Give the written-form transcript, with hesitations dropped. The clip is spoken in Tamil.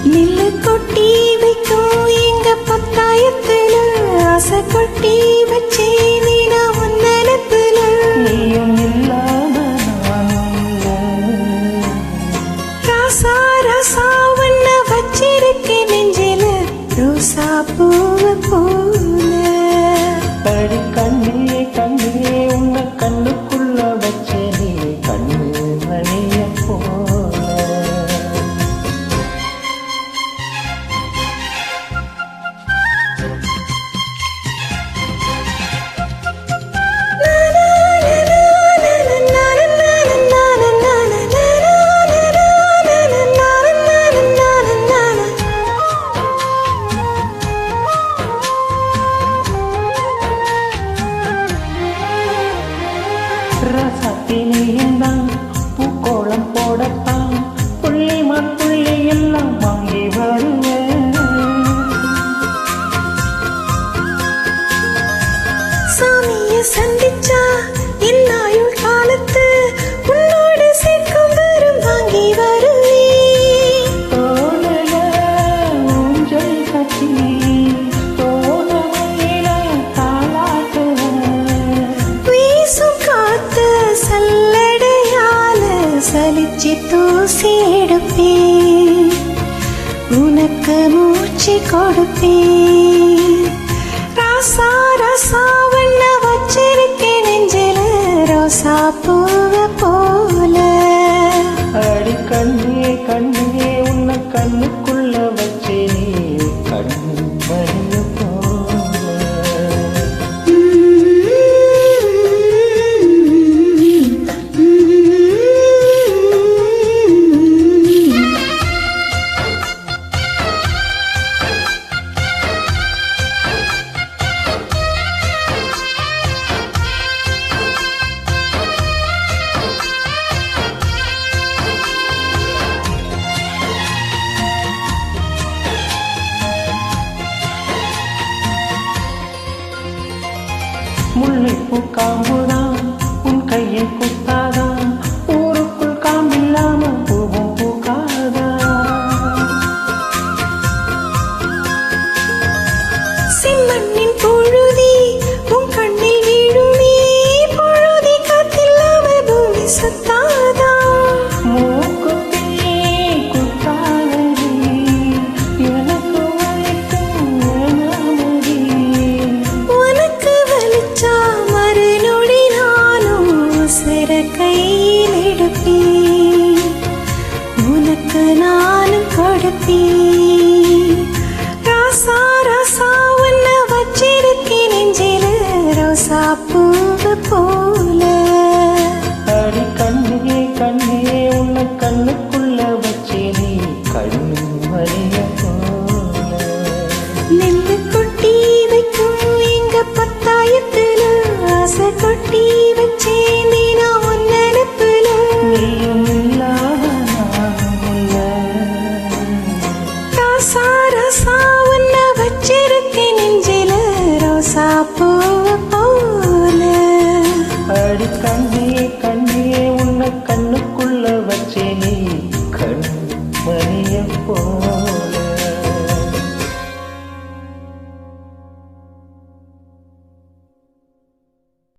நில்லு கொட்டி வைக்கும் எங்க பத்தாயத்துல ஆசை கொட்டி வச்சே நீனா உன்னலத்துல நீயும் இல்லாம நானும் ராசா ராசா உன்ன வச்சிருக்கேன் நெஞ்சில ரோசா பூவ போல படி கண்ணே கண்ணே உன்னை கண்ணுக்குள்ள வச்ச நீ கண்ணு மணிய போல ரசத்தினியந்தான் பூக்கோளம் போடத்தான் புள்ளி மண்புள்ளி எல்லாம் வாங்கி வருவேன் சாமிய சந்திச்சா என் ஆயுள் காலத்து உன்னோடு சேர்க்கும் வரும் வாங்கி வருவேன் தோழல ஊஞ்சல் கட்டி தோழமையில தாளாட்டுவேன் வீசும் காத்து சல்லடையால சலிச்சு தூசி எடுப்பேன் உனக்கு மூச்சு கொடுப்பேன் ராசா ராசா வண்ண வச்சிருக்கேன் நெஞ்சில ரோசா பூவ போல அடி கண்ணே கண்ணே உன்னை கண்ணுக்குள்ள வச்சே நீ கண்ணு மணிய போல முல்லைப்பூ காம்புதான் உன் கையில் குத்தாதான் ஊருக்குள் காம்பில்லாம பூவும் பூக்காதா செம்மண்ணின் பொழுதி உன் கண்ணில் வீழுமே பொழுதி காத்தில்லாம பூமி சுத்தாதா மூக்குத்தி குத்தாதடி எனக்கு வரைக்கும் வேணாமடி உனக்கு வலிச்சா மறுநொடி நானும் சிற கையில் எடுப்பேன் உனக்கு நானும் கொடுப்பேன் ராசா ராசா உன்ன வச்சிருக்கேன் நெஞ்சில ரோசா பூவ போல அடி கண்ணே கண்ணே உன்னை கண்ணுக்குள்ள வச்சே நீ கண்ணு மணிய போல நெல்லு கொட்டி வைக்கும் எங்க பத்தாயத்துல ஆசை கொட்டி வச்சேன் நீனா உன்னலத்துல நீயும் இல்லாத நானும் இல்லை. ராசா ராசா உன்ன வச்சிருக்கேன் நெஞ்சில ரோசா பூவ போல அடி கண்ணே கண்ணே உன்னை கண்ணுக்குள்ள வச்சே நீ கண் மணிய போல